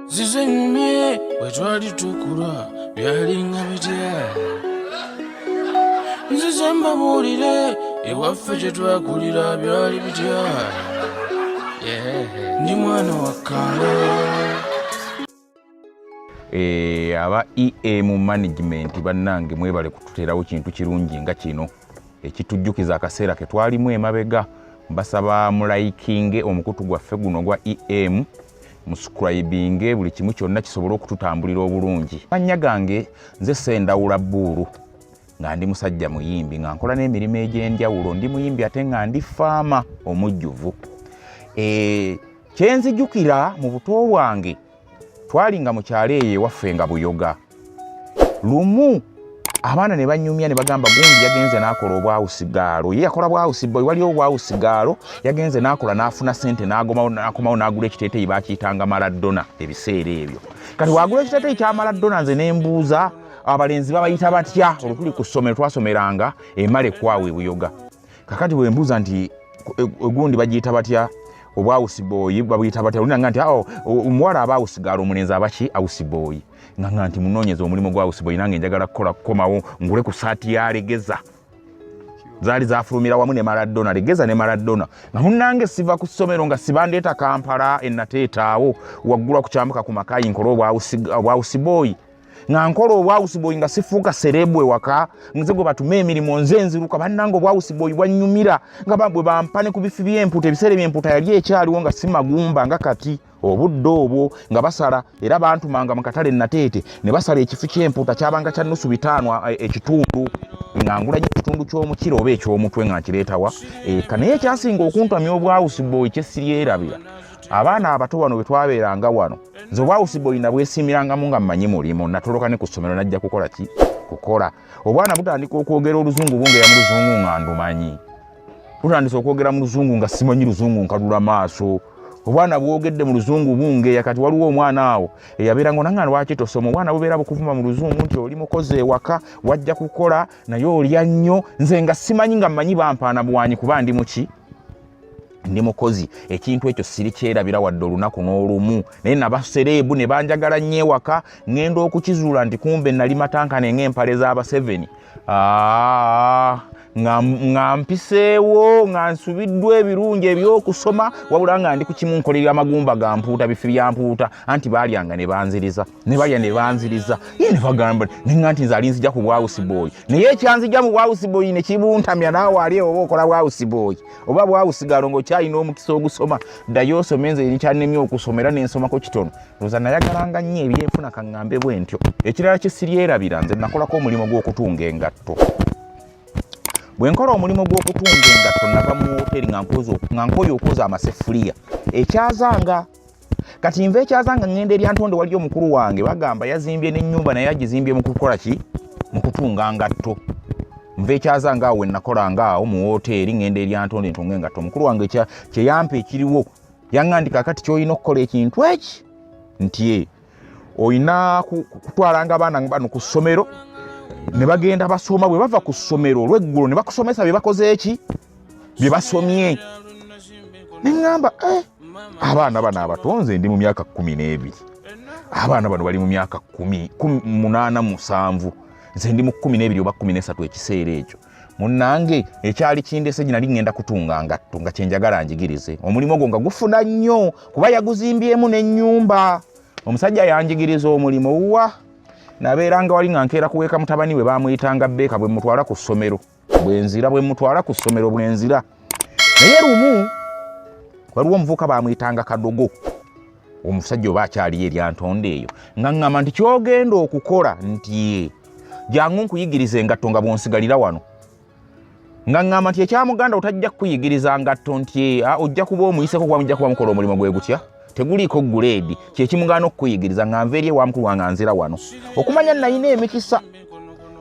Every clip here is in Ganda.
Zizenyumye wetwali tukula byalinga bitya nzizembabulire ewaffe gye twakulira byali bitya ndi mwana wa kala. Aba EM management bannange mwebale kututerawo kintu kirungi nga kino ekitujjukiza akaseera ke twalimu emabega. Mbasaba mulaikinge omukutu gwaffe guno gwa EM, musubscribinge buli kimu kyonna kisobola okututambulira obulungi. Mannya gange nze Ssendawula Buulu nga ndi musajja muyimbi nga nkola n'emirimu egy'enjawulo. Ndi muyimbi ate nga ndi faama omujjuvu. Kyenzijukira mu buto bwange twalinga mu kyalo eyo ewaffe nga Buyoga. Lumu abaana ne banyumya ne bagamba gundi yagenze n'akola obwawusigaalo. Ye yakola bwawusiboyi, waliwo obwawusigaalo, yagenze n'akola n'afuna ssente n'akomawo n'agula ekiteeteeyi baakiyitanga Maradona ebiseera ebyo. Kati wagula ekiteeteeyi kya Maradona nze ne mbuuza abalenzi babayita batya olutuli ku ssomero twasomeranga emale kwawe Buyoga. Kakati bwe mbuuza nti gundi bagiyita batya obwawusiboyi babuyita batya olunanga nti omuwala abawusigaalo omulenzi abaki awusiboyi. Nga nti munoonyeza omulimu gwa awusiboyi nange njagala kukola kukomawo ngule ku saati ya Legeza. Zaali zafulumira wamu ne Maradona, Legeza ne Maradona. Nga munnange siva ku ssomero nga sibandeeta Kampala ennateetaawo waggula ku kyambuka ku makayi nkola obwawusiboyi. Nga nkola obwawusiboyi nga sifuuka serebwe waka nze gwe batuma emirimu nze nziruka bannange obwawusiboyi bwannyumira nga bwe bampa ne ku bifi by'emputa ebiseera by'emputa yali ekyaliwo nga si magumba nga kati obudde obwo nga basala era bantumanga mu katale Nateete ne basala ekifu ky'emputa kyabanga kya nusu 5 ekitundu nga ngula nnyo ekitundu ky'omukiro oba eky'omutwe nga nkireetawa naye ekyasinga okuntamya obwawusiboyi kye siryerabira abaana abato wano bwe twabeeranga wano nze obwawusiboyi nabwesiimirangamu nga mmanyi mulimu natoloka ne ku ssomero najja kukola ki kukola obwana butandika okwogera oluzungu bungeera mu luzungu nga ndumanyi butandisa okwogera mu luzungu nga simanyi luzungu nkalula maaso obwana bwogedde mu luzungu bungeeya kati waliwo omwana awo eyabeeranga onanga lwaki tosoma obwana bubeera bukuvuma mu luzungu nti oli mukozi ewaka wajja kukola naye olya nnyo nze nga simanyi nga mmanyi bampaana bwanyi kuba ndi muki ndi mukozi ekintu ekyo siri kyerabira wadde olunaku n'olumu naye nabasereebu ne banjagala nnyo ewaka ngenda okukizuula nti kumbe nali matankane ng'empale z'aba 7 nga mpiseewo nga nsubiddwa ebirungi ebyokusoma wabula nga ndi ku kimu nkolerera amagumba ga mpuuta bifi bya mpuuta anti baalyanga ne banziriza ne balya ne banziriza ye ne bagamba nenga nti nze ali nzija ku bwawusiboyi naye ekyanzija mu bwawusiboyi ne kibuntamya naawe ali oba okola bwawusiboyi oba bwawusigaalo ng'okyalina omukisa ogusoma ddayo osome nze nkyanemye okusomera n'ensomako kitono loza nayagalanga nnyo ebyenfuna kaŋŋambe bwe ntyo. Ekirala kye siryerabira nze nakolako omulimu gw'okutunga engatto. Bwe nkola omulimu gw'okutunga engatto nava mu hoteri nga nkoye okwoza amasefuliya ekyazanga kati nva ekyazanga ngenda eri Antonde wali omukulu wange bagamba yazimbye n'ennyumba naye agizimbye mu kukola ki mu kutunga ngatto. Nva ekyazanga awo nakolanga awo mu hoteri ngenda eri Antonde ntunga engatto. Omukulu wange kye yampa ekiriwo yaŋŋandika kati ky'olina okukola ekintu eki nti olina kutwalanga abaana bano ku ssomero ne bagenda basoma bwe bava ku ssomero olw'eggulo ne bakusomesa bye bakoze eki bye basomye. Ne ŋŋamba abaana bano abatonze ndi mu myaka 12 abaana bano bali mu myaka 18 nze ndi mu 12 oba 13 ekiseera ekyo munnange ekyali kindese nali ngenda kutunga ngatto nga kyenjagala njigirize omulimu ogwo nga gufuna nnyo kuba yaguzimbyemu n'ennyumba. Omusajja yanjigiriza omulimu wa nabeeranga wali nga nkeera kuweeka mutabani we baamuyitanga Bbeeka bwe mutwala ku ssomero bwenzira naye lumu waliwo omuvuka baamuyitanga Kadogo omusajja oba akyaliyo eri Antonde eyo nga ŋŋamba nti kyogenda okukola nti jangu nkuyigiriza engatto nga bwonsigalira wano nga ŋŋamba nti ekyamuganda otajja kukuyigiriza ngatto nti ojja kuba omuyiseko kuba mujja kuba mukola omulimu gwe gutya teguliiko guleedi kyekimugana okukuyigiriza nga nva eri ewamukulu wange anzira wano okumanya nalina emikisa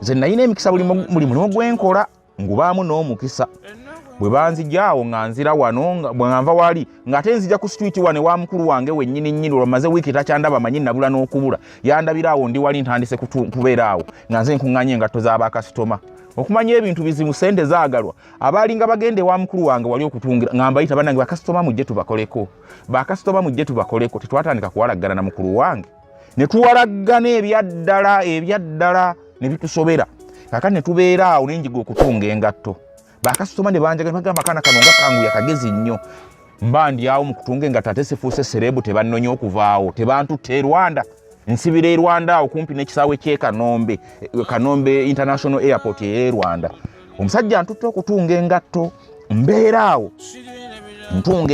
nze nalina emikisa buli mulimu gwenkola ngubaamu n'omukisa bwe banzija awo nga nzira wano bwe nva wali ng'ate nzija ku street wano ewa mukulu wange wennyini olwamaze wiiki takyandaba manyi nabula n'okubula yandabira awo ndi wali ntandise kubeera awo nga nze nkuŋŋanya engatto z'abakasitoma okumanya ebintu bizimu sente zaagalwa abalinga bagende wa mukulu wange wali okutungira ngamba yita banange bakasitoma mujje tubakoleko bakasitoma mujje tubakoleko tetwatandika kuwalaggana na mukulu wange ne tuwalaggana ebyaddala ne bitusobera kakati ne tubeera awo nenjiga okutunga engatto bakasitoma ne banjaga bagamba kana kanonga kangu yakagezi nnyo mba ndi awo mu kutunga engatto ate sifuuse serebu tebannonye okuvaawo tebantutte Rwanda nsibira e Rwanda okumpi n'ekisaawe ky'e Kanombe International Airport e Rwanda omusajja ntutte okutunga engatto mbeera awo ntunga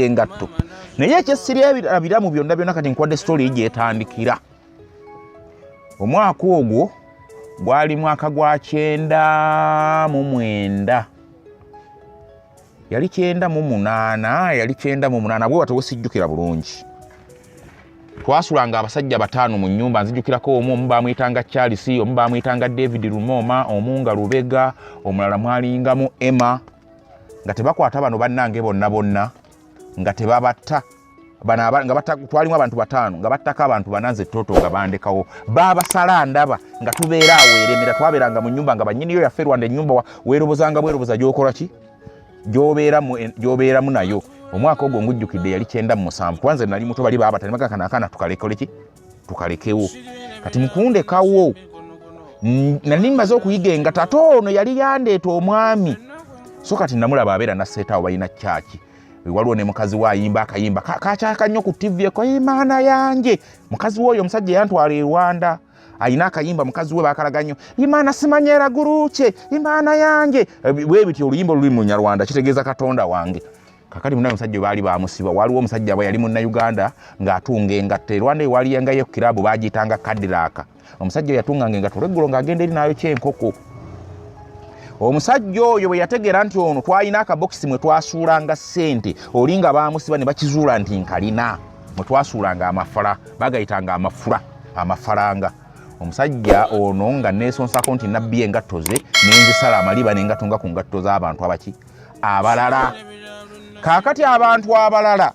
engatto naye ekyessirabira mu byonna kati nkwadde story gyetandikira omwaka ogwo gwali mwaka gwa 99 yali 98 bwe watawe sijjukira bulungi twasulanga abasajja bataano mu nnyumba nzijukirako omu bamuyitanga Charles omu bamuyitanga David Lumoma omu nga Lubega omulala mwalingamu Emma nga tebakwata bano bannange bonna nga tebabatta twalimu abantu bataano nga battako abantu bananze toto nga bandekawo babasala ndaba nga tubeera awo eremera twabeeranga mu nnyumba nga bannyiniyo yaffe Rwanda ennyumba weerobozanga gyokola ki gyobeeramu nayo omwaka ogwo ngujjukidde yali 97 kwanze nali muto bali babatali magakana akana tukalekewo kati mukundekawo nali mbaze okuyiga engata ono yali yandeeta omwami so kati namulaba abeera naseetaawo balina kyaki waliwo ne mukazi we ayimba akayimba kakyaka nnyo ku TV eko imaana yange mukazi we oyo omusajja yantwala e Rwanda ayina akayimba mukazi we bakalaga nnyo imaana simanyera guruche imaana yange bwe bityo oluyimba luli mu Nyarwanda kitegeeza Katonda wange kakati munayo omusajja baali bamusiba waliwo omusajja bwe yali Munnayuganda ng'atunga engatto e Rwanda ewali yengayo kirabu baagiyitanga Cadillac omusajja yatunganga engatto olweggulo ng'agenda eri nayo kyenkoko omusajja oyo bwe yategeera nti ono twalina akabokisi mwe twasuulanga ssente olinga baamusiba ne bakizuula nti nkalina mwe twasuulanga amafala bagayitanga amafaranga omusajja ono nga neesonsako nti nabbi engatto ze nenzisala amaliba nengatunga ku ngatto z'abantu abalala kaakati abantu abalala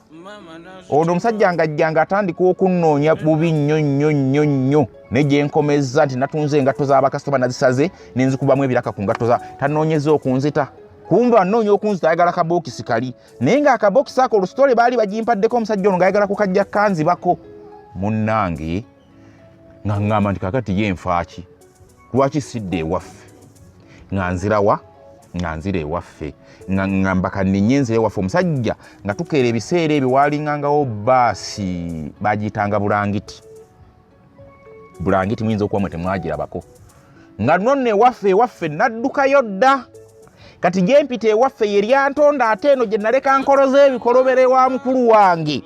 ono omusajja ng'ajjanga atandika okunnoonya bubi nnyo ne gye nkomezza nti natunze engatto z'abakasitoma nazisaze nenzikubamu ebiraka ku ngatto tanoonyeza okunzita kumba annoonya okunzita ayagala kabookisi kali naye ng'akabookisi ako olusitole baali bagimpaddeko omusajja ono ng'ayagala kukajja kanzibako munnange nga ngamba nti kakati ye nfaaki lwaki sidde ewaffe nga nzirawa nga nzira ewaffe nga ngamba kanninye nzira ewaffe omusajja nga tukeera ebiseera ebyo waalingangawo baasi bagiyitanga bulangiti muyinza okuba mwe temwagirabako nga nonno ewaffe naddukayo dda kati gye mpita ewaffe ye lyantonda ate eno gye naleka nkoloza ebikolobere wa mukulu wange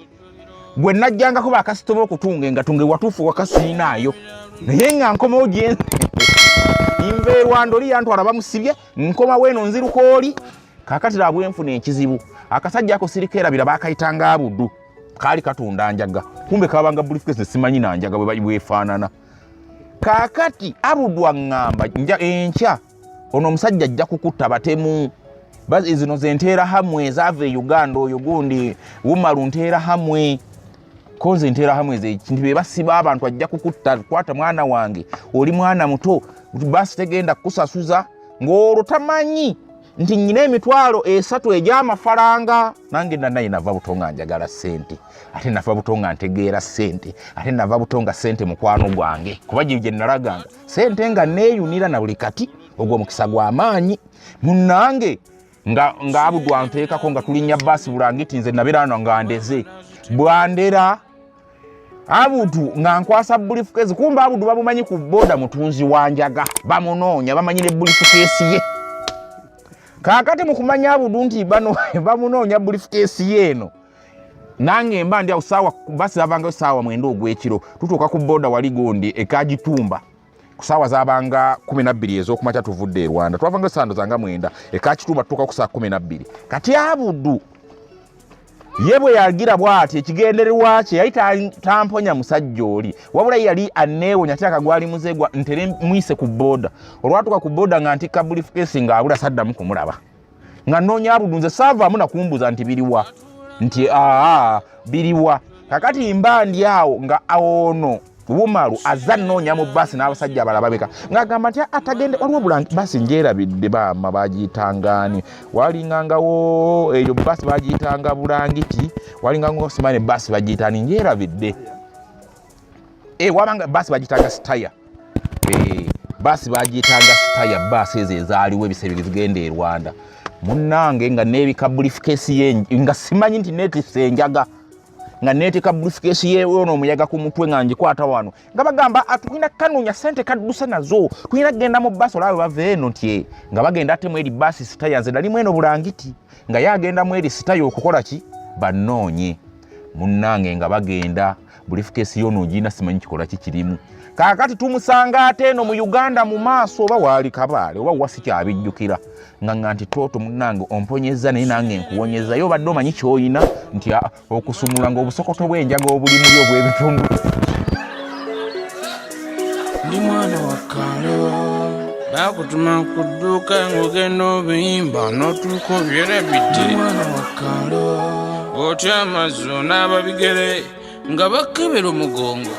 gwe najjangako bakasitoma okutunga engatunga ewatuufu wakasiinaayo naye nga nkomawo gyensi inva e Rwanda oli yantwala bamusibye nkoma weeno nziruka oli kakati labwe nfuna ekizibu akasajja ako sirikeerabira bakayitanga Abuddu kaali katunda njaga kumbe kabanga briefcase simanyi na njaga bwe bwefaanana kakati Abuddu aŋŋamba enkya ono omusajja ajja kukutta batemu bazi zino zenteera hamwe ezaava e Uganda oyo gundi Wumalu nteera hamwe konze nteera hamwe ekintu be basiba abantu ajja kukutta kwata mwana wange oli mwana muto basi tegenda kusasuza ng'olwo tamanyi nti nnyina emitwalo 3 egy'amafaranga nange naye nava butonga njagala ssente ate nava butonga ntegeera ssente ate nava butonga ssente mukwano gwange kuba gye nalaganga ssente nga neeyunira na buli kati ogwo mukisa gw'amaanyi munnange nga Abuddu anteekako nga tulinnya baasi bulangiti nze nabeera ano nga ndeze bwandera Abuddu nga nkwasa briefcase kumba Abuddu bamumanyi ku boda mutunzi wanjaga bamunoonya bamanyi ne briefcase ye kakati mukumanya Abuddu nti bano bamunoonya briefcase yeeno nange mba ndi awo saawa basi abanga saawa 9 ogw'ekiro tutuuka ku boda wali gondi ekagitumba ku saawa zabanga 12 ez'okumakya tuvudde e Rwanda twavanga sando zanga 9 ekakitumba tutuuka ku saa 12 kati Abuddu ye bwe yagira bw'ati ekigendererwa kye yali tamponya musajja oli wabula yali anneewonya tyaka gwali muzegwa ntere mwise ku boda olwatuka ku boda nga ntikka briefcase ng'abula saddamu kumulaba nga nnoonya Abuddu nze saavaamu nakumbuza nti biriwa nti biriwa kakati mba ndi awo nga ono Bumalu azza nnoonya mu basi n'abasajja abalala babeka ng'agamba nti atagende waliwo bulangi basi njeerabidde bama bagiyitangaani walingangawo eyo basi bagiyitanga bulangiti walingangawo simane basi bagiyitani njeerabidde wabanga basi bagiyitanga sitaya basi bagiyitanga sitaya basi ezo ezaaliwo ebisebe zigenda e Rwanda munnange nga neebika bulifikesi ye nga simanyi nti neetisse enjaga nga neetika bulifikesi ye ono omuyaga ku mutwe nga ngikwata wano nga bagamba atulina kanuunya ssente kaddusa nazo tulina kugenda mu basi olaabe bava eno nti nga bagenda ate mu eri basi sitaya nze nalimu eno bulangiti nga ye agenda mu eri sitaya okukola ki bannoonye munnange nga bagenda bulifikesi yo noogina simanyi kikola kikirimu kaakati tumusanga ate eno mu Uganda mu maaso oba waali Kabaale oba wasi kyabijjukira nga nti toto munnange omponyeza naye nange nkuwonyeza yo badde omanyi kyoyina nti okusumula ng'obusokoto bw'enjaga obuli muli obw'ebitundu ndi mwana wa kalo bakutuma ku dduuka ng'ogenda obuyimba n'otuuka obyerabidde ndi mwana wa kalo otya amazzo n'ababigere nga bakebera omugongo